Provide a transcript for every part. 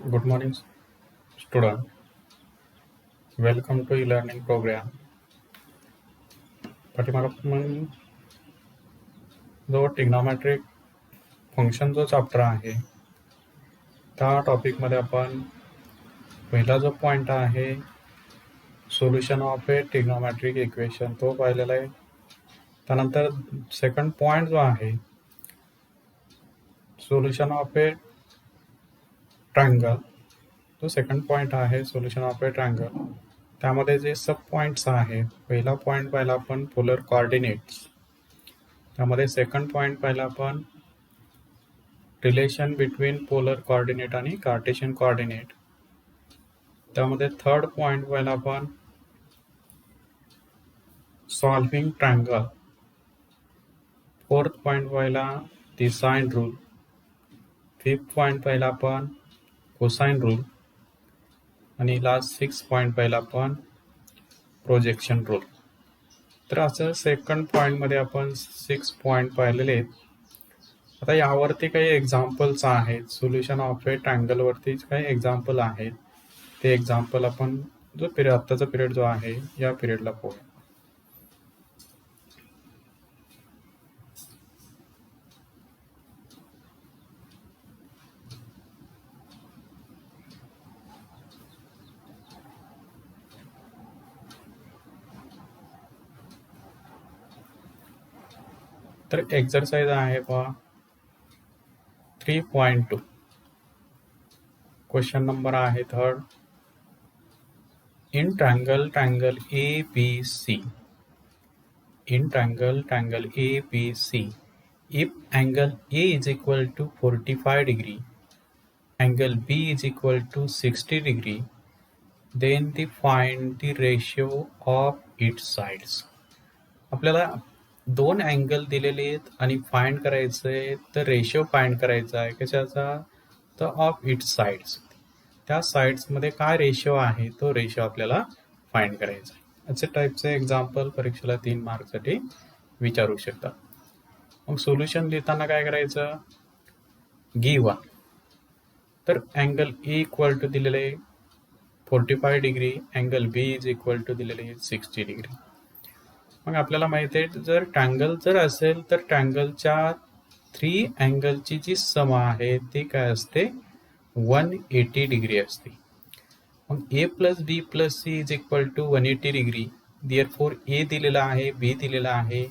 Good morning, student. Welcome to e-learning program. पाठीमागे आपण जो ट्रिग्नोमेट्रिक फंक्शन जो चॅप्टर आहे त्या टॉपिकमध्ये आपण पहिला जो पॉईंट आहे solution of A trigonometric equation तो पाहिलेला आहे. त्यानंतर सेकंड पॉईंट जो आहे सोल्युशन ऑफ ए ट्रायंगल तो सेकंड पॉईंट आहे सोल्युशन ऑफ ए ट्रायंगल. त्यामध्ये जे सब पॉईंट्स आहे पहिला पॉईंट पाहिला आपण पोलर कोऑर्डिनेट्स. त्यामध्ये सेकंड पॉईंट पाहिला आपण रिलेशन बिटवीन पोलर कोऑर्डिनेट आणि कार्टेशियन कोऑर्डिनेट. त्यामध्ये थर्ड पॉईंट पाहिला आपण सॉल्व्हिंग ट्रायंगल. फोर्थ पॉईंट पाहिला the sine rule. Fifth point पाहिला आपण कोसाइन रूल आणि लास्ट सिक्स पॉईंट पाहिला आपण प्रोजेक्शन रूल. तर असं सेकंड पॉईंटमध्ये आपण 6 पॉईंट पाहिलेले आहेत. आता यावरती काही एक्झाम्पल्स आहेत. सोल्युशन ऑफ ए ट्रायंगलवरती काही एक्झाम्पल आहेत. ते एक्झाम्पल आपण जो पिरियड आत्ताचा पिरियड जो आहे या पिरियडला पाहूया. तर एक्सरसाइज आहे पहा 3.2. क्वेश्चन नंबर आहे third. In triangle ABC. In triangle ABC, if angle A is equal to 45 degree, angle B is equal to 60 degree, then find the ratio of its sides. आपल्याला दोन अँगल दिलेले आहेत आणि find करायचं आहे. तर ratio find करायचा आहे कशाचा तर ऑफ इट्स साइड्स. त्या साइड्समध्ये काय रेशिओ आहे तो रेशिओ आपल्याला फाइंड करायचा आहे. असे टाईपचे एक्झाम्पल परीक्षेला 3 मार्कसाठी विचारू शकतात. मग सोल्युशन लिहिताना काय करायचं गिव्हन. तर अँगल ए इक्वल टू दिलेले 45 degree, angle B is equal to दिलेले 60 डिग्री. मग आपल्याला माहिती आहे जर ट्रायंगल जर असेल तर ट्रायंगलच्या 3 अँगलची जी सम आहे ती काय असते 180 डिग्री असते. मग A plus B plus C is equal to 180 degree. Therefore A दिलेला आहे बी दिलेला आहे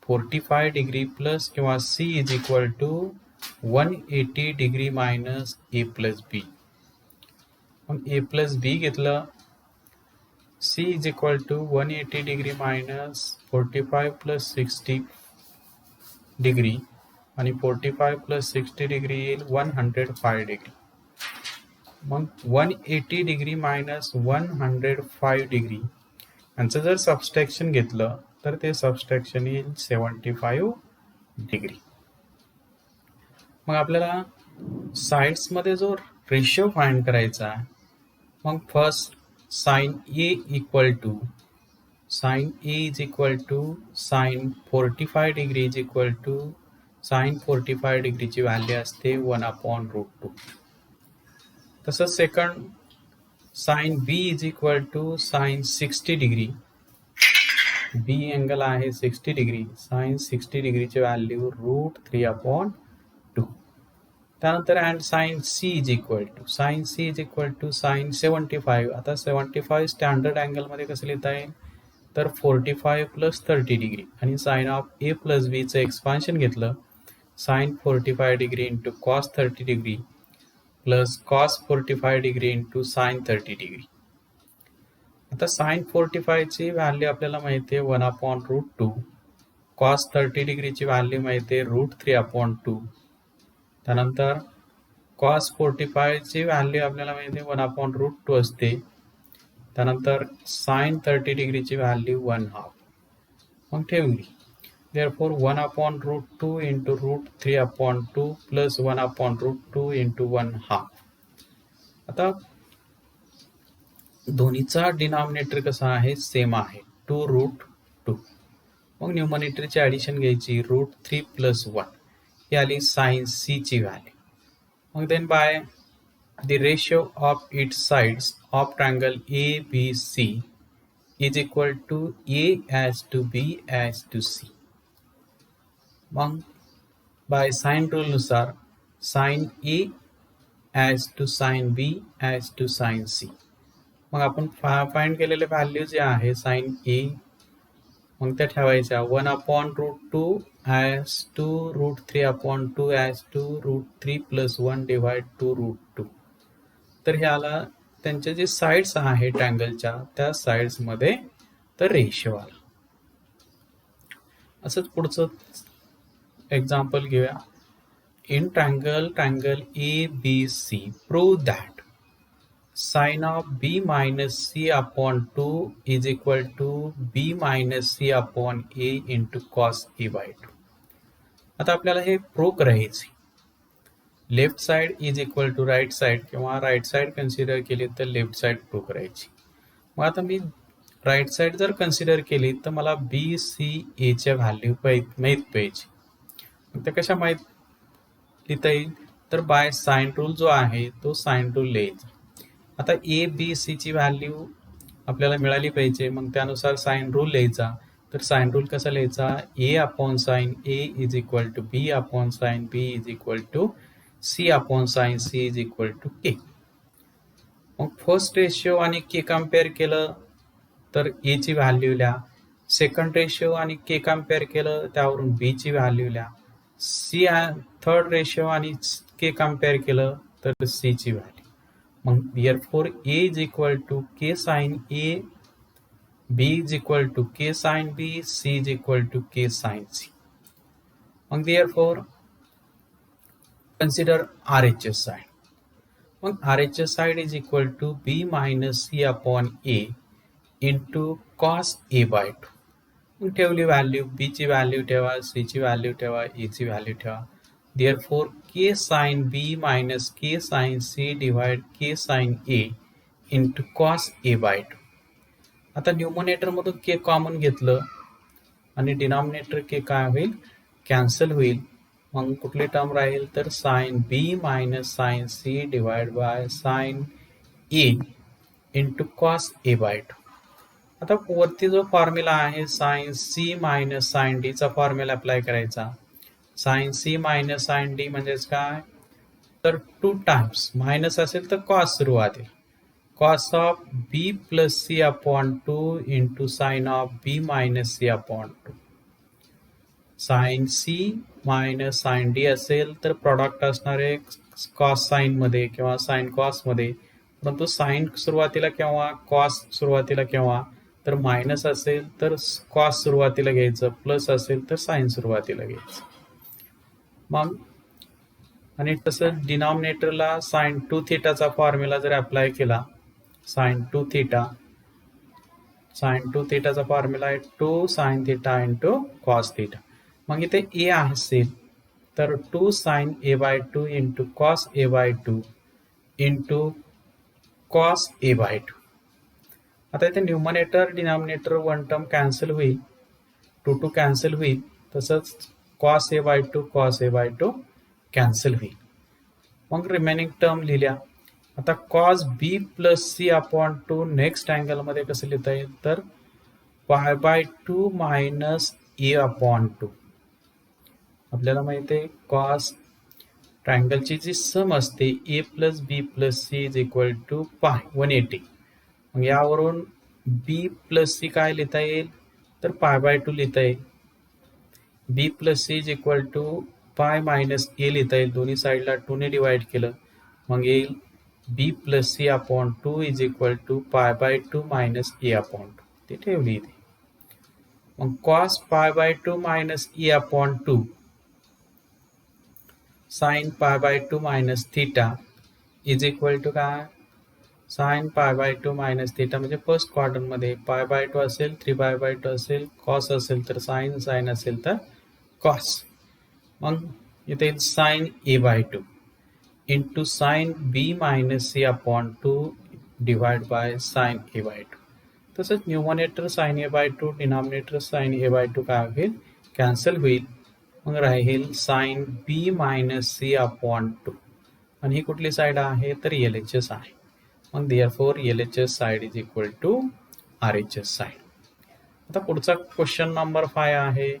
45 डिग्री प्लस किंवा C is equal to 180 degree minus A plus B. मग ए प्लस बी घेतलं C is equal to 180 degree minus 45 plus 60 degree आणि 45 plus 60 degree येईल 105 degree. मग 180 डिग्री मायनस 105 डिग्री यांचं जर सबस्ट्रॅक्शन घेतलं तर ते सबस्ट्रॅक्शन येईल 75 डिग्री. मग आपल्याला साइड्समध्ये जो रेशिओ फाइंड करायचा आहे. मग first sin A equal to sin A is equal to sin 45 degree is equal to sin 45 degree ची व्हॅल्यू असते 1/√2. तसंच second sin B is equal to sin 60 degree. B angle आहे 60 डिग्री. sin 60 डिग्रीची value √3/2. त्यानंतर and sine C is equal to sine 75. आता 75 standard अँगलमध्ये कसं लिहिता येईल तर 45 प्लस 30 डिग्री आणि साइन ऑफ ए प्लस बीचं एक्सपान्शन घेतलं sine 45 degree into cos 30 degree plus cos 45 degree into sine 30 degree. आता साइन 45ची व्हॅल्यू आपल्याला माहिती आहे 1/√2. कॉस 30 डिग्रीची व्हॅल्यू माहिती आहे √3/2. त्यानंतर कॉस 45 ची व्हॅल्यू आपल्याला माहिती आहे 1/√2 असते. त्यानंतर साइन 30 डिग्रीची व्हॅल्यू 1/2 मग ठेवली. Therefore 1/√2 into √3/2 plus 1/√2 into 1/2. आता दोन्हीचा डिनॉमिनेटर कसा आहे सेम आहे 2√2. मग न्यूमरेटरची ॲडिशन घ्यायची √3 प्लस 1 ही आली साइन सी ची व्हॅल्यू. मग then by the ratio of its sides of triangle ABC is equal to A as to B as to C. मग बाय साइन रूल नुसार sine A as to sine B as to sine C. मग आपण find केलेले value जे आहे sign ए, मग त्या ठेवायच्या 1/√2 as to √3/2 as to √3 + 1 divide to √2. तर ह्याला त्यांचे जे साइड्स आहे ट्रँगलच्या त्या साइड्समध्ये तर रेशो आला. असंच पुढचं एक्झाम्पल घेऊया. In triangle ABC, prove that sine of B minus C upon 2 is equal to B minus C upon A into cos A by 2. आता आपल्याला हे प्रूव्ह करायचे. Left side is equal to right side किंवा right side consider केली तर left side prove करायची. मग आता मी राईट साइड जर कन्सिडर केली तर मला BCA च्या व्हॅल्यू माहीत पाहिजे. मग त्या कशा माहीत लिहिता येईल तर बाय साइन रूल जो आहे तो साइन रूल लिहायचा. आता ABC ची व्हॅल्यू आपल्याला मिळाली पाहिजे, मग त्यानुसार साइन रूल लिहायचा. तर साइन रूल कसा लिहायचा, A upon sine A is equal to B upon sine B is equal to C upon sine C is equal to K. मग फर्स्ट रेशिओ आणि K कम्पेअर केलं तर A ची value लिहा. सेकंड रेशिओ आणि K compare केलं त्यावरून B ची व्हॅल्यू लिहा. थर्ड रेशिओ आणि K कम्पेअर केलं तर C ची व्हॅल्यू. मग therefore A is equal to K sine A, B is equal to K sine B, C is equal to K sine C. मग therefore consider RHS side. मग RHS side is equal to B minus C upon A into cos A by 2. मग ठेवली value, B ची value ठेवा, C ची value ठेवा, A ची value ठेवा. therefore K sin B minus K sin C divide K sin A into cos A by 2. आता numerator मधून K कॉमन घेतलं आणि डिनॉमिनेटर K काय होईल, कॅन्सल होईल. मग कुठली टर्म राहील तर sine B minus sine C divide by sine A into cos A by 2. आता वरती जो फॉर्म्युला आहे sine C minus sine D चा फॉर्म्युला अप्लाय करायचा. Sine C minus sine D म्हणजेच काय तर 2 टाइम्स मायनस असेल तर कॉस सुरुवातीला cos of B plus C upon 2 into sine of B minus C upon 2. Sine C minus sine D असेल तर प्रॉडक्ट असणार आहे कॉस साइन मध्ये किंवा साइन कॉस मध्ये, परंतु साइन सुरुवातीला केव्हा, कॉस सुरुवातीला केव्हा, तर मायनस असेल तर कॉस सुरुवातीला घ्यायचं, प्लस असेल तर साइन सुरुवातीला घ्यायचं. मग आणि तसं डिनॉमिनेटरला साइन 2 थिटाचा फॉर्म्युला जर अप्लाय केला, साइन 2 थिटाचा फॉर्म्युला आहे 2 sine theta into cos theta. मग इथे ए असेल तर 2 sine A by 2 into cos A by 2 into cos A by 2. आता इथे न्यूमरेटर डिनॉमिनेटर 1 टर्म कॅन्सल होईल, 2 कॅन्सल होईल, तसंच cos A by 2 cos A by 2 cancel होईल. मग रिमेनिंग टर्म लिहिल्या. आता cos B plus C upon 2 next अँगलमध्ये कसं लिहिता येईल तर पाय बाय 2 मायनस A अपॉन 2. आपल्याला माहिती आहे कॉस ट्रायंगलची जी सम असते A plus B plus C is equal to pi 180. मग यावरून B प्लस C काय लिहिता येईल तर पाय बाय 2 लिहिता येईल. B plus C is equal to pi minus A लिहिता येईल, दोन्ही साईडला 2 ने डिवाइड केलं मग येईल B plus C upon 2 is equal to pi by 2 minus A upon 2. ते ठेवली इथे. मग cos pi by 2 minus A upon 2 sine pi by 2 minus theta is equal to काय, sine pi by 2 minus theta म्हणजे first क्वाड्रंटमध्ये pi by 2 असेल, 3 पाय by 2 असेल, कॉस असेल तर साइन, साइन असेल तर कॉस. मग इथे येईल sine A by 2 into sine B minus C upon 2 divide by sine A by 2. तसंच numerator sine A by 2, denominator sine A by 2 काय होईल कॅन्सल होईल. मग राहील sine B minus C upon 2. आणि ही कुठली साईड आहे तर LHS आहे. मग therefore LHS side is equal to RHS side. आता पुढचा क्वेश्चन नंबर 5 आहे.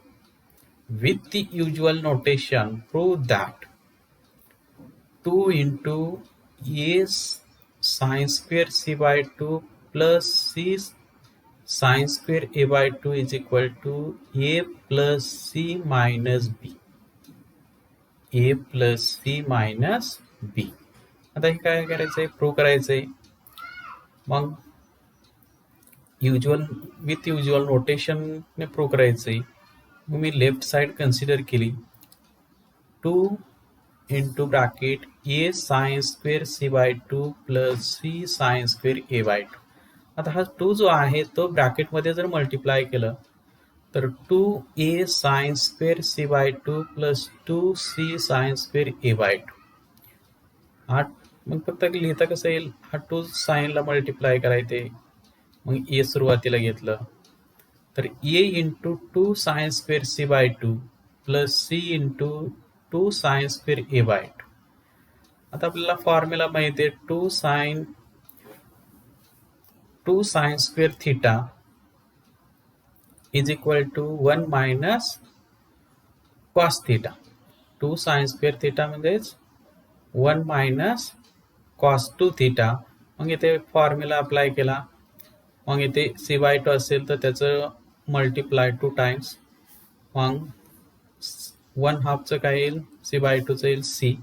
With the usual notation prove that 2 into a sin square c by 2 plus c sin square a by 2 is equal to a plus c minus b. a plus c minus b. आता हे काय करायचं आहे, prove करायचं आहे. मग with usual नोटेशनने prove करायचं आहे. मग मी लेफ्ट साइड कन्सिडर केली. 2 into bracket a sin square c by 2 plus c sin square a by 2. आता हा 2 जो आहे तो ब्रॅकेटमध्ये जर मल्टिप्लाय केलं तर 2a sin square c by 2 plus 2c sin square a by 2. हा मग फक्त लिहिता कसं येईल, हा 2 साईनला मल्टिप्लाय करायचे. मग ए सुरुवातीला घेतलं तर a into 2 sin square c by 2 plus c into 2 sin square a by 2. आता आपल्याला फॉर्म्युला माहिती आहे, 2 sin square theta is equal to 1 minus cos theta. 2 sin square theta म्हणजेच 1 minus cos 2 theta. मग इथे फॉर्म्युला अप्लाय केला. मग इथे c by 2 असेल तर त्याचं मल्टिप्लाय 2 टाइम्स. मग 1/2चं काय येईल, c by 2चं येईल c.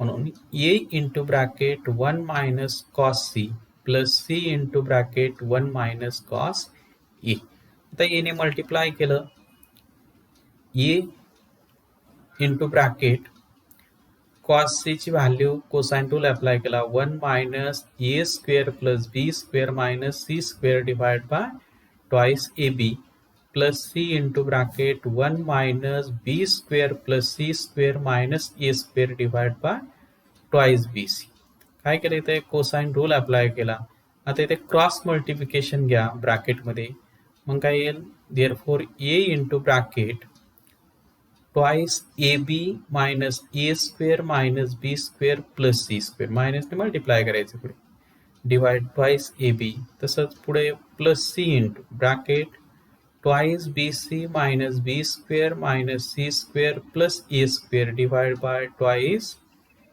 म्हणून a into bracket 1 minus cos c plus c into bracket 1 minus cos a. आता a ने मल्टिप्लाय केलं, a into bracket cos c ची व्हॅल्यू कोसाइन टूल अप्लाय केला, 1 minus a square plus b square minus c square divide by twice ab plus c into bracket 1 minus b square plus c square minus a square divide by twice bc. काय केलं इथे, cosine rule apply केला. आता इथे cross multiplication घ्या ब्रॅकेटमध्ये. मग काय येईल, therefore a into bracket twice ab minus a square minus b square plus c square, मायनसने मल्टिप्लाय करायचं पुढे, डिवाइड ट्वाइस ab. तसंच पुढे plus c into bracket twice bc minus b square minus c square plus a square divide by twice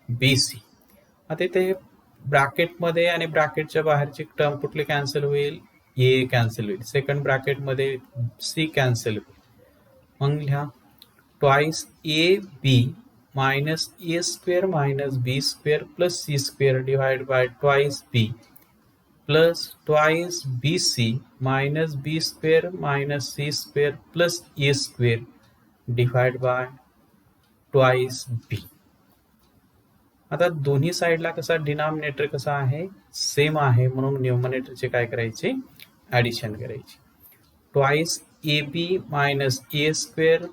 bc. आता इथे ब्रॅकेटमध्ये आणि ब्रॅकेटच्या बाहेरची term कुठली कॅन्सल होईल, a कॅन्सल होईल. सेकंड ब्रॅकेटमध्ये c कॅन्सल होईल. मग लिहा twice ab minus a square minus b square plus c square divide by twice b plus twice bc minus b square minus c square plus a square divide by twice b. आता दोन्ही साईडला कसा denominator कसा आहे, same आहे, म्हणून न्यूमरेटरचे काय करायचे, ॲडिशन करायचे. Twice ab minus a square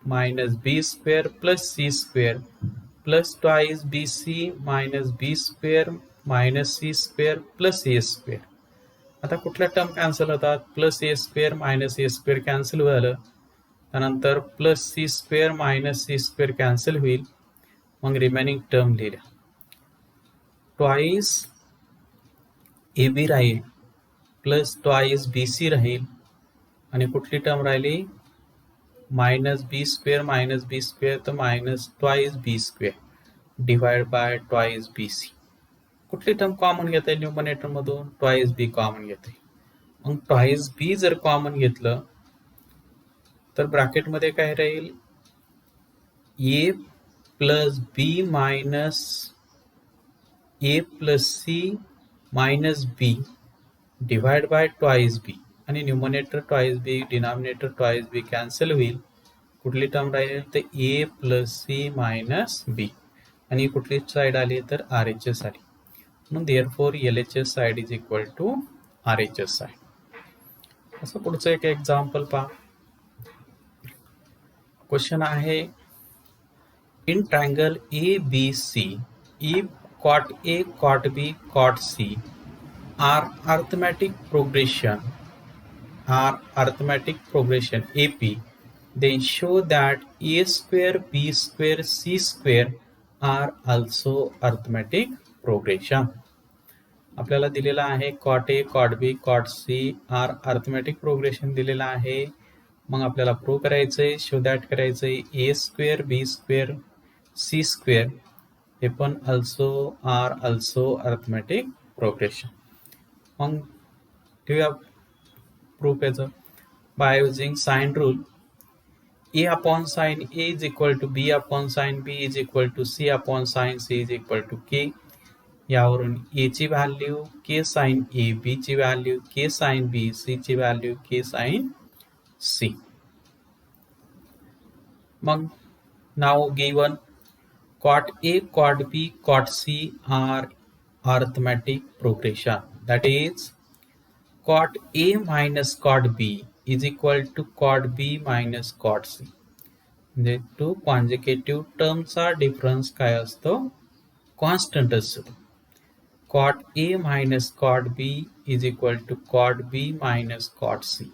minus b square plus c square plus twice bc minus b square minus c square plus a square. आता कुठल्या टर्म कॅन्सल होतात, plus a square minus a square cancel झालं, त्यानंतर plus c square minus c square cancel होईल. मग remaining term लिहिल्या, twice ab राहील plus twice bc राहील आणि कुठली टर्म राहिली, मायनस b स्क्वेअर तर minus twice b square divide by twice bc. कुठली टर्म कॉमन घेता येईल न्यूमरेटर मधून, ट्वाइस b कॉमन घेता येईल. मग ट्वाइस b जर कॉमन घेतलं तर ब्रॅकेटमध्ये काय राहील, a plus b minus a plus c minus b divide by twice b आणि numerator twice b denominator twice b cancel होईल. कुठली टर्म राहील तर a plus c minus b आणि कुठली साईड आली तर RHS आली. म्हणून therefore LHS side is equal to RHS side. असं पुढचं एक एक्झाम्पल पहा. क्वेश्चन आहे, in triangle ABC if cot A, cot B, cot C are arithmetic progression AP, then show that A square, B square, C square are also arithmetic progression. आपल्याला दिलेला आहे cot A, cot B, cot C are arithmetic progression दिलेला आहे. मग आपल्याला prove करायचंय, show that करायचंय A square B square C square हे पण आर ऑल्सो अर्थमॅटिक प्रोग्रेशन. मग ठेवूया प्रूफ याचं. By using sine rule, A upon sine A is equal to B upon sine B is equal to C upon sine C is equal to K. यावरून A ची value K sine A, B ची value K sine B, C ची value K sine C. मग नाव given cot A, cot B, cot C are arithmetic progression. That is, cot A minus cot B is equal to cot B minus cot C. म्हणजे to कॉन्जिक्युटिव्ह टर्मचा difference काय असतो? Constant असतो. cot A minus cot B is equal to cot B minus cot C.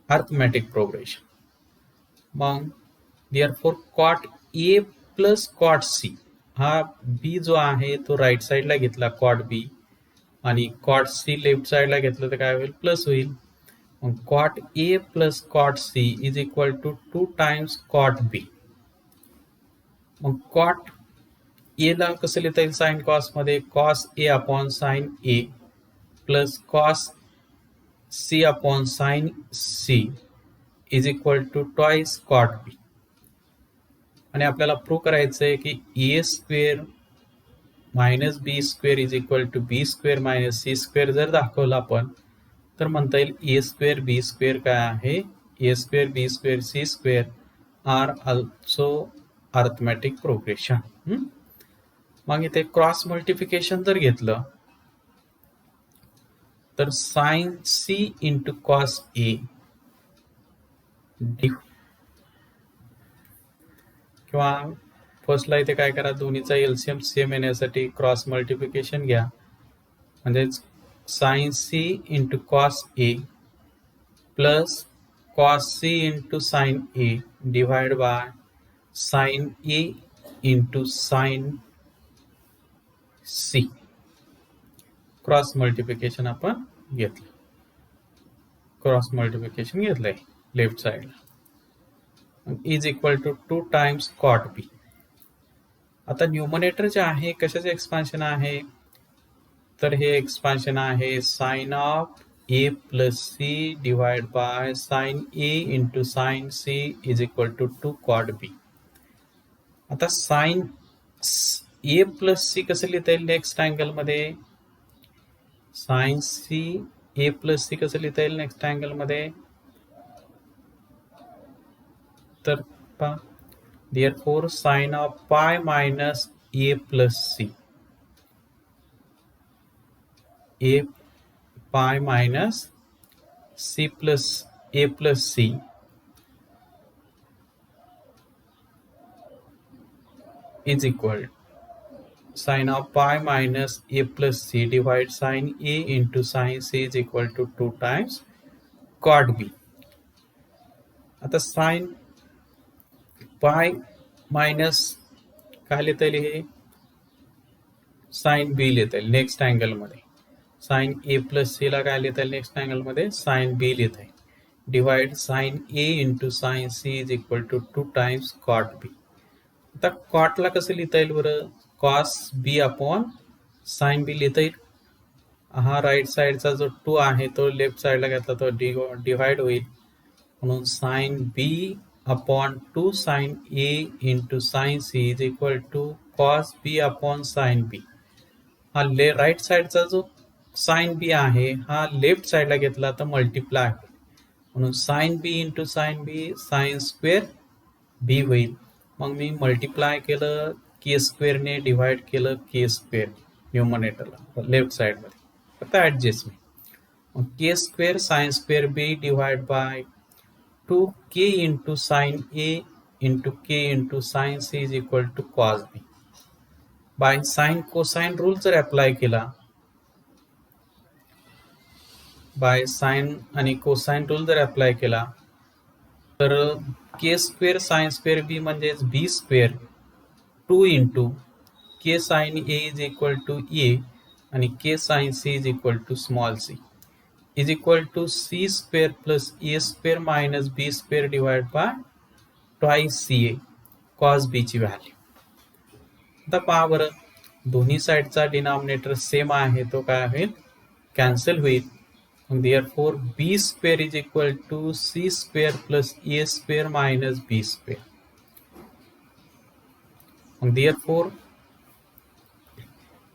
Arithmetic progression. मग therefore cot A plus cot C, हा B जो आहे तो right साईडला घेतला कॉट बी आणि कॉट सी लेफ्ट साईडला घेतलं तर काय होईल? प्लस होईल. मग cot A plus cot C is equal to 2 times cot B. मग कॉट ए ला कसं लिहिता येईल साइन कॉस मध्ये? Cos A upon sine A plus cos C upon sine C is equal to twice cot B. आणि आपल्याला prove करायचं आहे की A square minus B square is equal to B square minus C square जर दाखवलं आपण तर म्हणता येईल ए स्क्वेअर बी स्क्वेअर काय आहे? A square B square C square are also arithmetic progression. मग इथे क्रॉस मल्टिप्लिकेशन जर घेतलं तर sine C into cos A किंवा फर्स्टला इथे काय करा, दोन्हीचा एलसीएम सेम येण्यासाठी क्रॉस मल्टिप्लिकेशन घ्या. म्हणजेच sine C into cos A plus cos C into sine A divide by sine A into sine C. Cross multiplication आपण घेतलं, क्रॉस मल्टिप्लिकेशन घेतलंय लेफ्ट साइडला. Is equal to 2 times cot B. आता numerator जे आहे कशाचे एक्सपान्शन आहे? तर हे एक्सपान्शन आहे sine of A plus C divide by sine A into sine C is equal to 2 cot B. आता साइन ए प्लस सी कसं लिहिता येईल नेक्स्ट अँगल मध्ये? Sine C A plus C कसं लिहिता येईल नेक्स्ट अँगल मध्ये? तर पहा, therefore sin of pi minus a plus c, a pi minus c plus a plus c is equal sin of pi minus a plus c divide sin a into sin c is equal to 2 times cot b. आता sin pi minus काय लिहिता येईल? हे sine B लिहिता येईल next angle मध्ये. Sine A plus C ला काय लिहिता येईल नेक्स्ट अँगल मध्ये? साइन बी लिहिता येईल. Divide sine A into sine C is equal to 2 times cot B. आता कॉटला कसं लिहिता येईल बरं? Cos B upon sine B लिहिता येईल. हा राईट साइडचा जो 2 आहे तो लेफ्ट साइडला घेतला तो डिवाइड होईल. म्हणून sine B upon 2 sine A into sine C is equal to cos B upon sine B. हा राईट साइडचा जो साइन बी आहे हा लेफ्ट साइडला घेतला तर मल्टिप्लाय होईल. म्हणून साइन बी into sine B sign square बी होईल. मग मी मल्टिप्लाय केलं के स्क्वेअरने, डिवाइड केलं के स्क्वेअर न्यूमरेटरला लेफ्ट साइडमध्ये, फक्त ॲडजस्टमेंट. मग K square sine square B divide by 2k into sine A into K into sine C is equal to cos B. By sine cosine rule जर apply केला, by sine आणि cosine rule जर apply केला तर K square sine square B म्हणजेच B square 2 into k sin A is equal to A आणि k sin C is equal to small c is equal to c square plus a square minus b square divided by twice ca cos b ची value. आता पहा बरं, दोन्ही साईडचा denominator same आहे, तो काय होईल, कॅन्सल होईल. मग therefore b square is equal to c square plus a square minus b square. मग therefore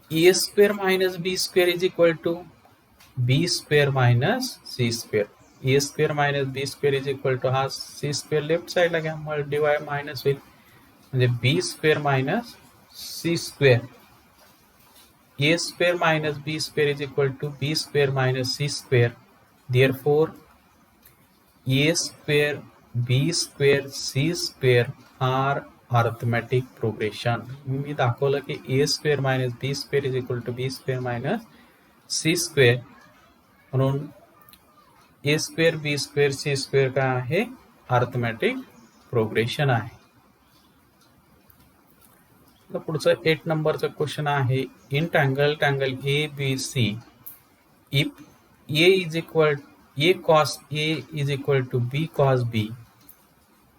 a square minus b square is equal to b square minus c square. a square minus b square is equal to हा c square left साईडला घ्या, मग divide minus होईल, म्हणजे b square minus c square. a square minus b square is equal to b square minus c square. Therefore a square b square c square are arithmetic progression. मी दाखवलं की a square minus b square is equal to b square minus c square, म्हणून a square b square c square काय आहे, arithmetic progression आहे. तर पुढचं 8 नंबरचं question आहे, in triangle A B C if a is equal a cos a is equal to b cos b,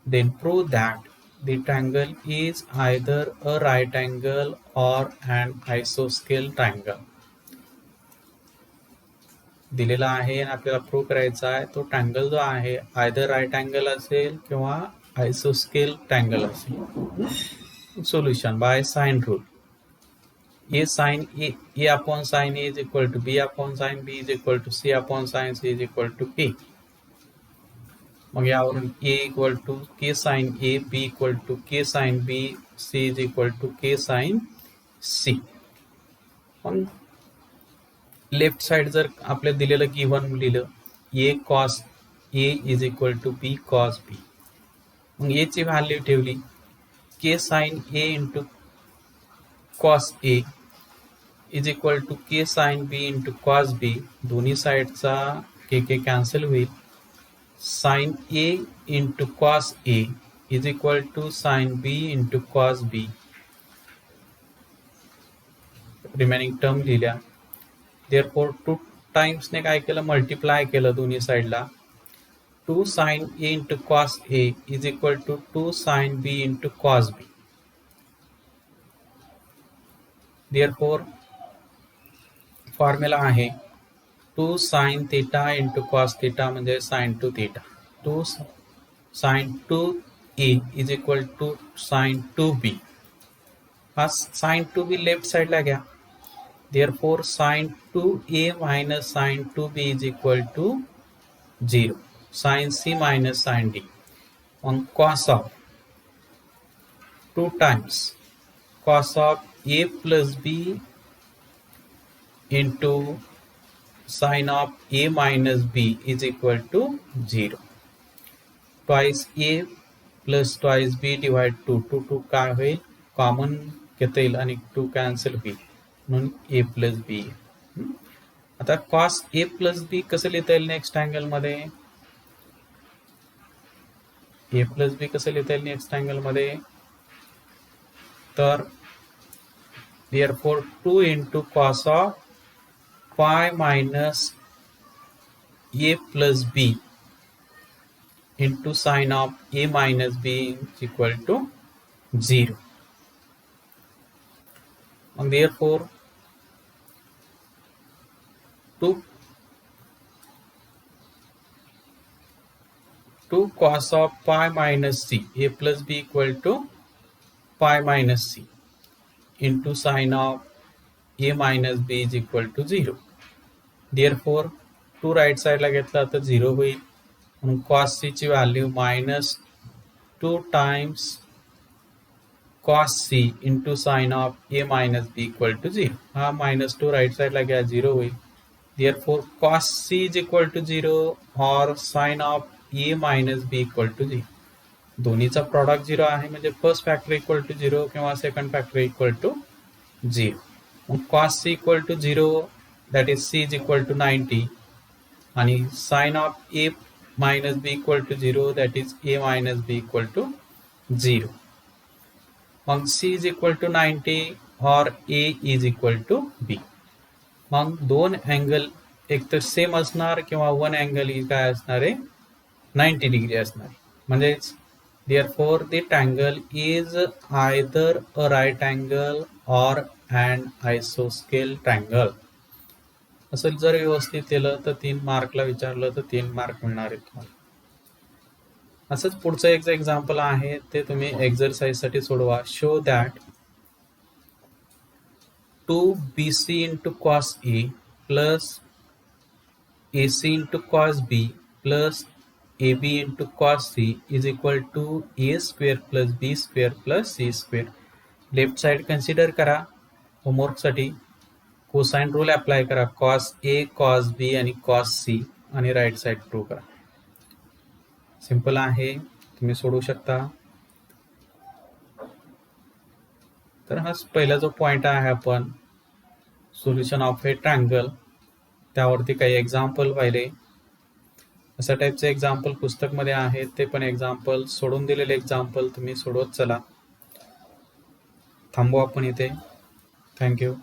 then prove that the triangle is either a right angle or an isosceles triangle. दिलेला आहे आणि आपल्याला prove करायचा आहे, तो triangle जो आहे either right angle असेल किंवा आयसोस्केल ट्रायंगल असेल. Solution by sine rule. A sin A upon sin A is equal to B upon sin B is equal to C upon sin C is equal to A. मग यावरून A equal to K sin A, B equal to K sin B, C is equal to K sin C. मग left side जर आपल्या दिलेलं given लिहिलं, A cos A is equal to B cos B. मग A ची value ठेवली k sin A into cos A is equal to k sin B into cos B. दोन्ही साइडचा k cancel होईल. sin A into cos A is equal to sin B into cos B. Remaining term लिहिल्या. therefore 2 times ने काय केलं, multiply केलं दोन्ही साइडला. 2 sin A into cos A is equal to 2 sin B into cos B. Therefore formula आहे 2 sin theta into cos theta म्हणजे sin 2 theta. 2 sin 2A is equal to sin 2B. हा sin 2B left साइडला घ्या. Therefore sin 2A minus sin 2B is equal to 0. Sin C minus sin D. On cos of 2 times cos of A plus B into sin of A minus B is equal to 0. Twice A plus twice B divide 2. 2 काय होईल, common घेता येईल आणि 2 cancel होईल, म्हणून A plus B. आता cos A plus B कसं लिहिता येईल नेक्स्ट अँगल मध्ये, a प्लस बी कसं लिहिता येईल नेक्स्ट अँगल मध्ये, तर therefore 2 into cos of pi minus a plus b into sin of a minus b is equal to 0. And therefore 2 cos of pi minus c, a plus b equal to pi minus c into sin of a minus b is equal to 0. Therefore 2 right साइडला घेतला तर 0 होईल, म्हणून cos c ची value minus 2 times cos c into sin of a minus b equal to 0. हा minus 2 right साइडला घ्या, 0 होईल. Therefore cos c is equal to 0 or sin of a minus b equal to 0. दोन्हीचा product 0 आहे, म्हणजे first factor equal to 0 किंवा second factor equal to 0. मग cos c equal to 0 that is c is equal to 90 आणि sin of a minus b equal to 0 that is a minus b equal to 0. मग C is equal to 90 और A is equal to B. मग दोन angle एक तर same असणार किंवा one angle ही काय असणार आहे 90 डिग्री असणार आहे. म्हणजेच therefore the triangle is either a right angle or an isosceles triangle. असं जर व्यवस्थित केलं तर 3 मार्कला विचारलं तर 3 मार्क मिळणार आहेत तुम्हाला. असंच पुढचं एक एक्झाम्पल आहे ते तुम्ही एक्झरसाइज साठी सोडवा. Show that 2BC into cos A plus AC into cos B plus AB into cos C is equal to A square plus B square plus C square. Left side consider करा homework साठी. Cosine rule apply करा cos A cos B आणि cos C आणि right side prove करा. Simple आहे, तुम्ही सोडू शकता. तर हा पहिला जो पॉइंट आहे आपण सोल्युशन ऑफ ए ट्रायंगल त्यावरती काही एक्झाम्पल पाहिले. अशा टाईपचे एक्झाम्पल पुस्तकमध्ये आहेत, ते पण एक्झाम्पल सोडून दिलेले एक्झाम्पल तुम्ही सोडवत चला. थांबू आपण इथे. थँक्यू.